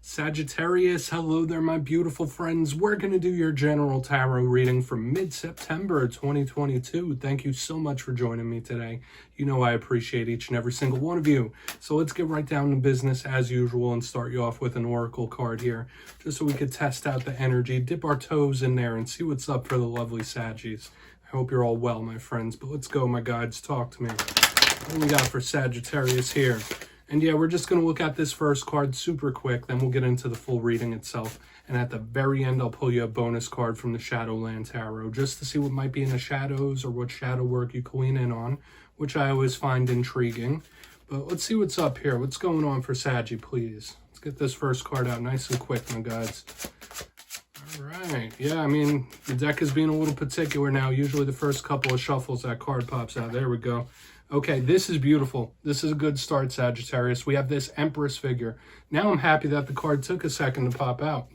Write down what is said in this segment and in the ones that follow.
Sagittarius, hello there, my beautiful friends. We're going to do your general tarot reading for mid-September 2022. Thank you so much for joining me today. You know I appreciate each and every single one of you. So let's get right down to business as usual and start you off with an oracle card here, just so we could test out the energy, dip our toes in there, and see what's up for the lovely Saggies. I hope you're all well, my friends. But let's go, my guides. Talk to me. What do we got for Sagittarius here? And yeah, we're just going to look at this first card super quick, then we'll get into the full reading itself. And at the very end, I'll pull you a bonus card from the Shadowland Tarot, just to see what might be in the shadows or what shadow work you can lean in on, which I always find intriguing. But let's see what's up here. What's going on for Saggy, please? Let's get this first card out nice and quick, my guys. All right. Yeah, I mean, the deck is being a little particular now. Usually the first couple of shuffles, that card pops out. There we go. Okay, this is beautiful. This is a good start, Sagittarius. We have this Empress figure. Now I'm happy that the card took a second to pop out.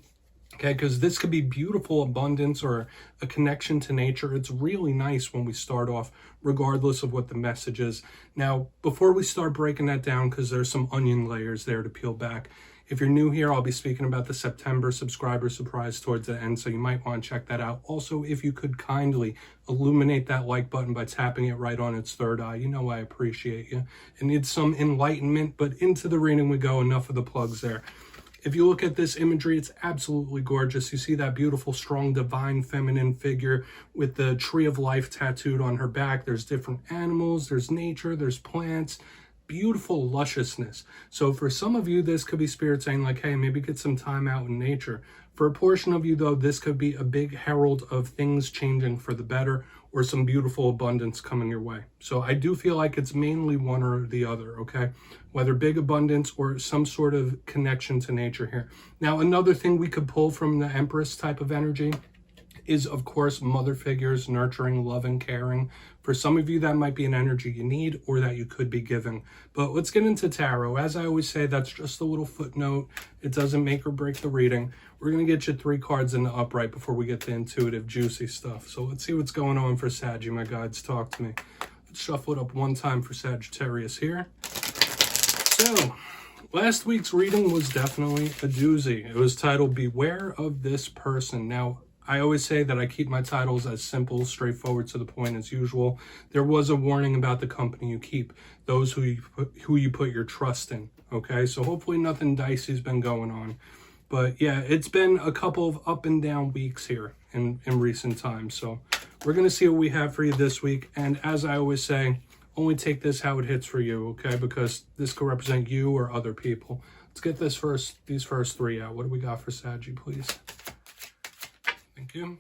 Okay, because this could be beautiful abundance or a connection to nature. It's really nice when we start off, regardless of what the message is. Now, before we start breaking that down, because there's some onion layers there to peel back, if you're new here, I'll be speaking about the September subscriber surprise towards the end, so you might want to check that out. Also, if you could kindly illuminate that like button by tapping it right on its third eye, you know I appreciate you. It needs some enlightenment, but into the reading we go. Enough of the plugs there. If you look at this imagery, it's absolutely gorgeous. You see that beautiful, strong, divine feminine figure with the tree of life tattooed on her back. There's different animals, there's nature, there's plants. Beautiful lusciousness. So for some of you, this could be spirit saying like, hey, maybe get some time out in nature. For a portion of you, though, this could be a big herald of things changing for the better or some beautiful abundance coming your way. So I do feel like it's mainly one or the other, okay? Whether big abundance or some sort of connection to nature here. Now, another thing we could pull from the Empress type of energy is, of course, mother figures, nurturing, loving, caring. For some of you, that might be an energy you need or that you could be giving. But let's get into tarot. As I always say, that's just a little footnote. It doesn't make or break the reading. We're going to get you 3 cards in the upright before we get to intuitive, juicy stuff. So let's see what's going on for Saggy, my guides. Talk to me. Let's shuffle it up one time for Sagittarius here. So, last week's reading was definitely a doozy. It was titled, Beware of This Person. Now, I always say that I keep my titles as simple, straightforward, to the point as usual. There was a warning about the company you keep, those who you put your trust in, okay? So hopefully nothing dicey's been going on. But yeah, it's been a couple of up and down weeks here in recent times. So we're going to see what we have for you this week. And as I always say, only take this how it hits for you, okay? Because this could represent you or other people. Let's get these first 3 out. What do we got for Saggy, please? Thank you.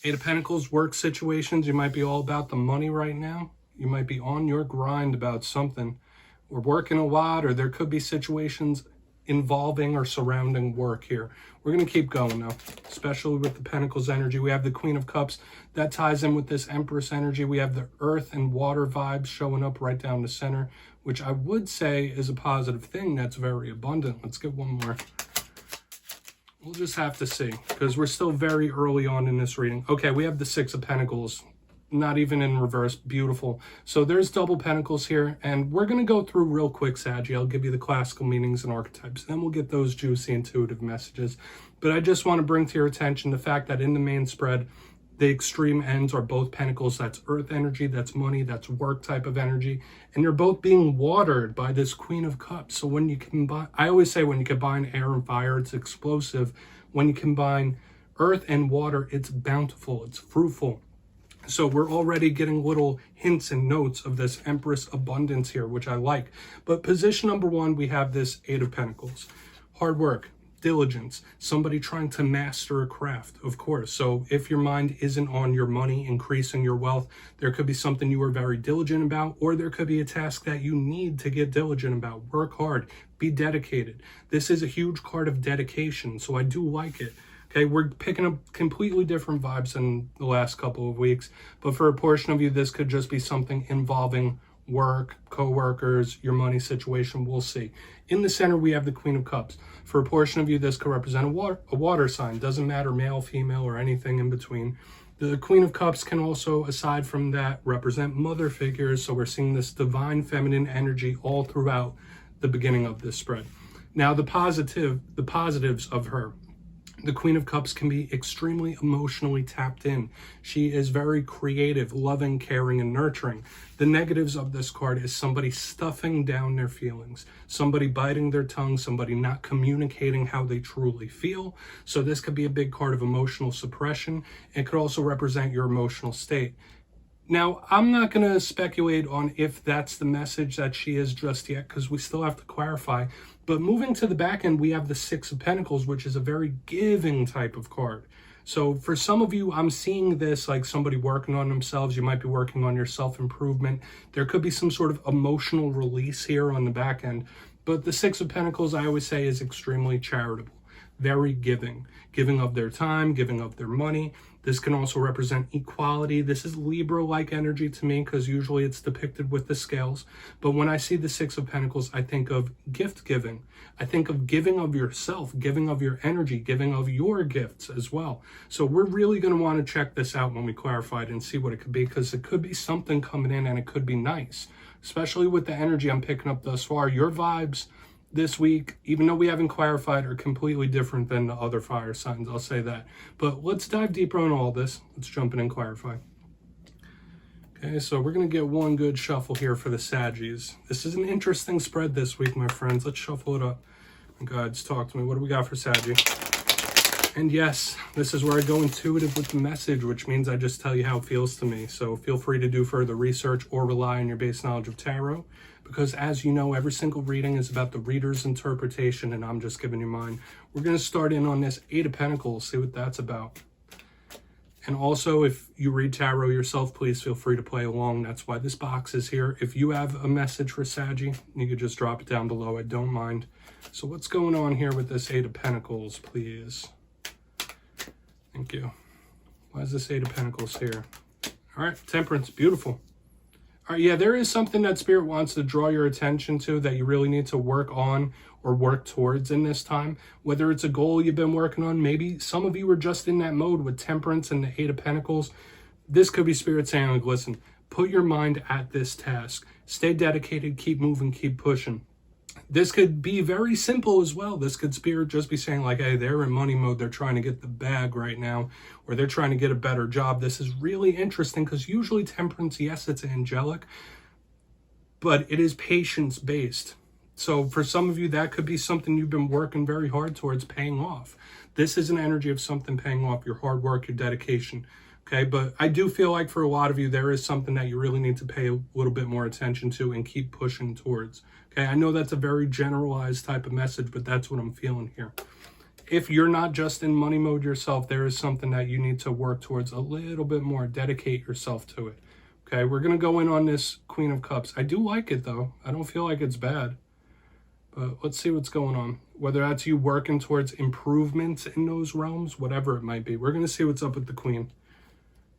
8 of Pentacles, work situations. You might be all about the money right now. You might be on your grind about something. We're working a lot, or there could be situations involving or surrounding work here. We're going to keep going now, especially with the Pentacles energy. We have the Queen of Cups. That ties in with this Empress energy. We have the earth and water vibes showing up right down the center, which I would say is a positive thing. That's very abundant. Let's get one more. We'll just have to see, because we're still very early on in this reading. Okay, we have the 6 of Pentacles, not even in reverse. Beautiful. So there's double Pentacles here, and we're going to go through real quick, Saggy. I'll give you the classical meanings and archetypes, then we'll get those juicy intuitive messages. But I just want to bring to your attention the fact that in the main spread, the extreme ends are both Pentacles. That's earth energy, that's money, that's work type of energy. And they're both being watered by this Queen of Cups. So when you combine, I always say when you combine air and fire, it's explosive. When you combine earth and water, it's bountiful, it's fruitful. So we're already getting little hints and notes of this Empress abundance here, which I like. But position number 1, we have this 8 of Pentacles. Hard work. Diligence, somebody trying to master a craft, of course. So if your mind isn't on your money, increasing your wealth, there could be something you are very diligent about, or there could be a task that you need to get diligent about. Work hard, be dedicated. This is a huge card of dedication, so I do like it. Okay, we're picking up completely different vibes in the last couple of weeks, but for a portion of you, this could just be something involving work, co-workers, your money situation. We'll see. In the center, we have the Queen of Cups. For a portion of you, this could represent a water sign. Doesn't matter, male, female, or anything in between. The Queen of Cups can also, aside from that, represent mother figures. So we're seeing this divine feminine energy all throughout the beginning of this spread. Now, the positives of her. The Queen of Cups can be extremely emotionally tapped in. She is very creative, loving, caring, and nurturing. The negatives of this card is somebody stuffing down their feelings, somebody biting their tongue, somebody not communicating how they truly feel. So this could be a big card of emotional suppression. It could also represent your emotional state. Now, I'm not going to speculate on if that's the message that she is just yet, because we still have to clarify. But moving to the back end, we have the Six of Pentacles, which is a very giving type of card. So for some of you, I'm seeing this like somebody working on themselves. You might be working on your self-improvement. There could be some sort of emotional release here on the back end. But the Six of Pentacles, I always say, is extremely charitable, very giving of their time, giving of their money. This can also represent equality. This is Libra-like energy to me because usually it's depicted with the scales. But when I see the Six of Pentacles, I think of gift giving. I think of giving of yourself, giving of your energy, giving of your gifts as well. So we're really going to want to check this out when we clarify it and see what it could be, because it could be something coming in and it could be nice, especially with the energy I'm picking up thus far. Your vibes this week, even though we haven't clarified, are completely different than the other fire signs, I'll say that. But let's dive deeper on all this. Let's jump in and clarify. Okay, so we're going to get one good shuffle here for the Saggies. This is an interesting spread this week, my friends. Let's shuffle it up. Guys, talk to me. What do we got for Saggy? And yes, this is where I go intuitive with the message, which means I just tell you how it feels to me. So feel free to do further research or rely on your base knowledge of tarot, because as you know, every single reading is about the reader's interpretation, and I'm just giving you mine. We're going to start in on this Eight of Pentacles, see what that's about. And also, if you read tarot yourself, please feel free to play along. That's why this box is here. If you have a message for Saggy, you could just drop it down below. I don't mind. So what's going on here with this Eight of Pentacles, please? Thank you. Why is this Eight of Pentacles here? All right, Temperance, beautiful. All right, yeah, there is something that Spirit wants to draw your attention to that you really need to work on or work towards in this time. Whether it's a goal you've been working on, maybe some of you are just in that mode with Temperance and the Eight of Pentacles. This could be Spirit saying, like, listen, put your mind at this task. Stay dedicated, keep moving, keep pushing. This could be very simple as well. This could Spirit just be saying like, hey, they're in money mode. They're trying to get the bag right now, or they're trying to get a better job. This is really interesting because usually Temperance, yes, it's angelic, but it is patience based. So for some of you, that could be something you've been working very hard towards paying off. This is an energy of something paying off, your hard work, your dedication. Okay, but I do feel like for a lot of you, there is something that you really need to pay a little bit more attention to and keep pushing towards. Okay, I know that's a very generalized type of message, but that's what I'm feeling here. If you're not just in money mode yourself, there is something that you need to work towards a little bit more. Dedicate yourself to it. Okay, we're going to go in on this Queen of Cups. I do like it, though. I don't feel like it's bad. But let's see what's going on. Whether that's you working towards improvements in those realms, whatever it might be. We're going to see what's up with the Queen.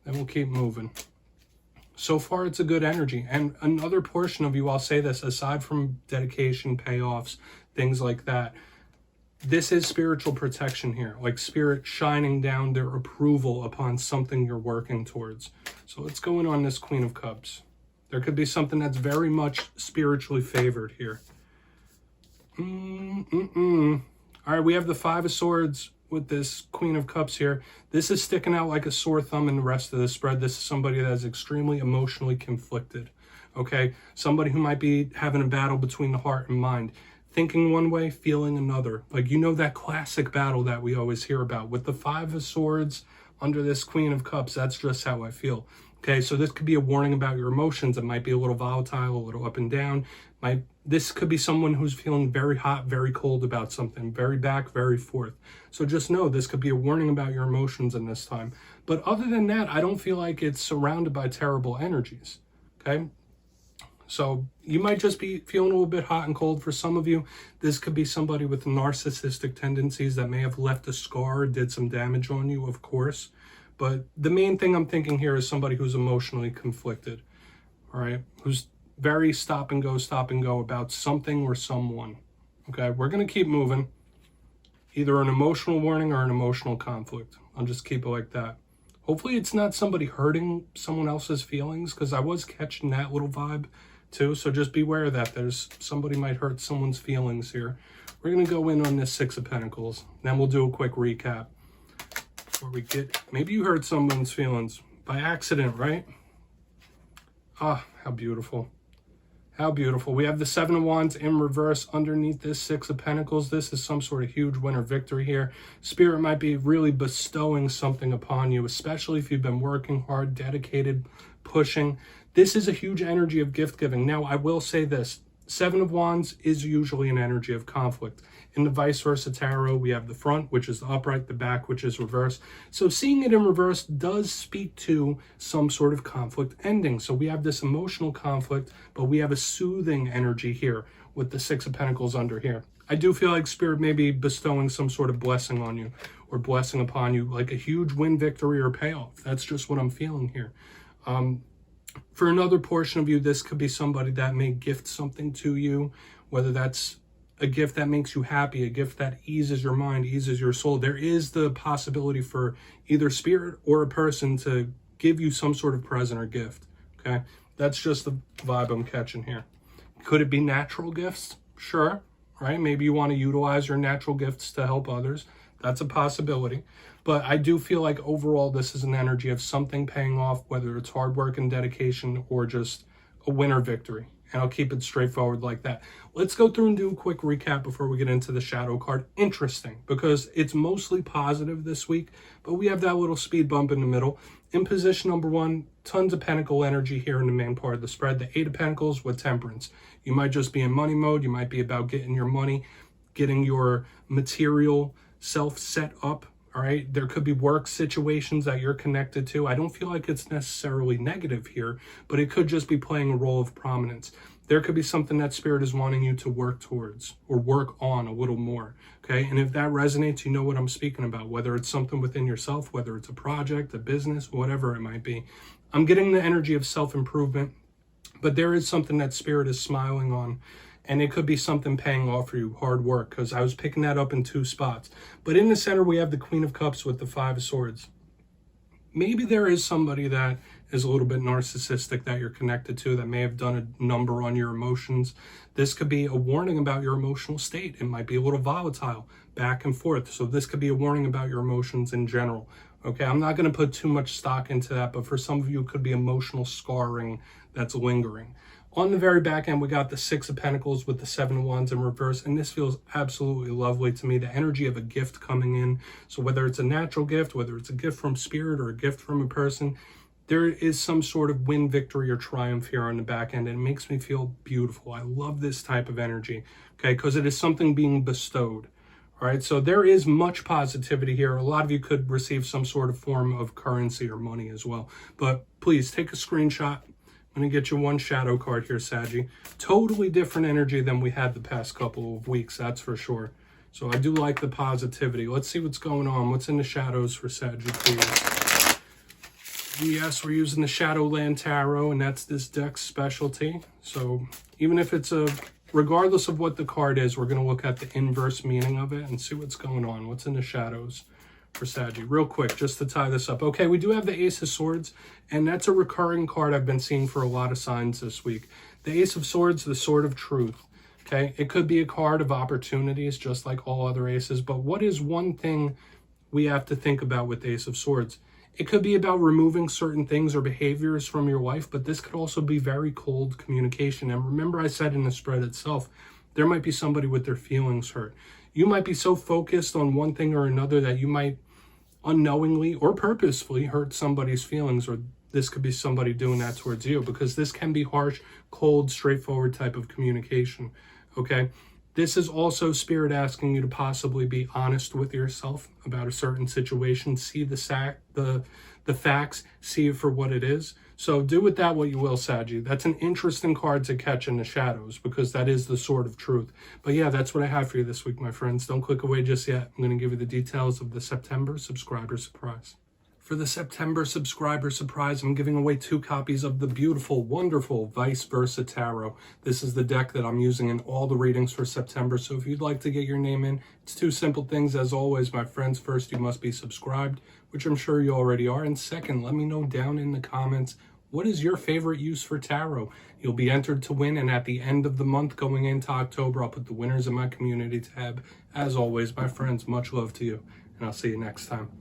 Then we'll keep moving. So far, it's a good energy. And another portion of you, I'll say this, aside from dedication, payoffs, things like that, this is spiritual protection here. Like Spirit shining down their approval upon something you're working towards. So let's go in on this Queen of Cups. There could be something that's very much spiritually favored here. All right, we have the Five of Swords with this Queen of Cups here. This is sticking out like a sore thumb in the rest of the spread. This is somebody that is extremely emotionally conflicted, okay? Somebody who might be having a battle between the heart and mind, thinking one way, feeling another. Like, you know, that classic battle that we always hear about. With the Five of Swords under this Queen of Cups, that's just how I feel. Okay, so this could be a warning about your emotions. It might be a little volatile, a little up and down. This could be someone who's feeling very hot, very cold about something, very back, very forth. So just know this could be a warning about your emotions in this time. But other than that, I don't feel like it's surrounded by terrible energies, okay? So you might just be feeling a little bit hot and cold. For some of you, this could be somebody with narcissistic tendencies that may have left a scar, did some damage on you, of course. But the main thing I'm thinking here is somebody who's emotionally conflicted, all right? Who's very stop and go about something or someone, okay? We're going to keep moving. Either an emotional warning or an emotional conflict. I'll just keep it like that. Hopefully it's not somebody hurting someone else's feelings, because I was catching that little vibe too. So just beware of that. There's somebody might hurt someone's feelings here. We're going to go in on this Six of Pentacles. Then we'll do a quick recap. Before we get, maybe you hurt someone's feelings by accident, right? Ah, how beautiful. How beautiful. We have the Seven of Wands in reverse underneath this Six of Pentacles. This is some sort of huge win or victory here. Spirit might be really bestowing something upon you, especially if you've been working hard, dedicated, pushing. This is a huge energy of gift giving. Now, I will say this. Seven of Wands is usually an energy of conflict. In the vice versa tarot, we have the front, which is the upright, the back, which is reverse. So seeing it in reverse does speak to some sort of conflict ending. So we have this emotional conflict, but we have a soothing energy here with the Six of Pentacles under here. I do feel like Spirit may be bestowing some sort of blessing on you or blessing upon you, like a huge win, victory, or payoff. That's just what I'm feeling here. For another portion of you, this could be somebody that may gift something to you, whether that's a gift that makes you happy, a gift that eases your mind, eases your soul. There is the possibility for either Spirit or a person to give you some sort of present or gift, okay? That's just the vibe I'm catching here. Could it be natural gifts? Sure, right? Maybe you want to utilize your natural gifts to help others. That's a possibility. But I do feel like overall this is an energy of something paying off, whether it's hard work and dedication or just a win or victory. And I'll keep it straightforward like that. Let's go through and do a quick recap before we get into the shadow card. Interesting, because it's mostly positive this week, but we have that little speed bump in the middle. In position number one, tons of pentacle energy here in the main part of the spread. The Eight of Pentacles with Temperance. You might just be in money mode. You might be about getting your money, getting your material self set up. All right, there could be work situations that you're connected to. I don't feel like it's necessarily negative here, but it could just be playing a role of prominence. There could be something that Spirit is wanting you to work towards or work on a little more, okay? And if that resonates, you know what I'm speaking about, whether it's something within yourself, whether it's a project, a business, whatever it might be. I'm getting the energy of self-improvement, but there is something that Spirit is smiling on. And it could be something paying off for you, hard work, because I was picking that up in two spots. But in the center, we have the Queen of Cups with the Five of Swords. Maybe there is somebody that is a little bit narcissistic that you're connected to that may have done a number on your emotions. This could be a warning about your emotional state. It might be a little volatile, back and forth. So this could be a warning about your emotions in general. Okay, I'm not going to put too much stock into that, but for some of you, it could be emotional scarring that's lingering. On the very back end, we got the Six of Pentacles with the Seven of Wands in reverse, and this feels absolutely lovely to me, the energy of a gift coming in. So whether it's a natural gift, whether it's a gift from Spirit or a gift from a person, there is some sort of win, victory, or triumph here on the back end, and it makes me feel beautiful. I love this type of energy, okay, because it is something being bestowed. All right, so there is much positivity here. A lot of you could receive some sort of form of currency or money as well, but please take a screenshot. I'm going to get you one shadow card here, Saggy. Totally different energy than we had the past couple of weeks, that's for sure. So I do like the positivity. Let's see what's going on. What's in the shadows for Saggy, please? Yes, we're using the Shadowland Tarot, and that's this deck's specialty. So even if it's regardless of what the card is, we're going to look at the inverse meaning of it and see what's going on. What's in the shadows for Saggy? Real quick, just to tie this up. Okay, we do have the Ace of Swords, and that's a recurring card I've been seeing for a lot of signs this week. The Ace of Swords, the Sword of Truth. Okay, it could be a card of opportunities, just like all other aces, but what is one thing we have to think about with the Ace of Swords? It could be about removing certain things or behaviors from your life, but this could also be very cold communication. And remember I said in the spread itself, there might be somebody with their feelings hurt. You might be so focused on one thing or another that you might unknowingly or purposefully hurt somebody's feelings, or this could be somebody doing that towards you, because this can be harsh, cold, straightforward type of communication, okay? This is also Spirit asking you to possibly be honest with yourself about a certain situation, see the facts, see it for what it is. So do with that what you will, Saggy. That's an interesting card to catch in the shadows, because that is the Sword of Truth. But yeah, that's what I have for you this week, my friends. Don't click away just yet. I'm going to give you the details of the September subscriber surprise. For the September subscriber surprise, I'm giving away 2 copies of the beautiful, wonderful Vice Versa Tarot. This is the deck that I'm using in all the readings for September. So if you'd like to get your name in, it's 2 simple things. As always, my friends, first, you must be subscribed, which I'm sure you already are. And second, let me know down in the comments What is your favorite use for tarot? You'll be entered to win, and at the end of the month going into October, I'll put the winners in my community tab. As always, my friends, much love to you, and I'll see you next time.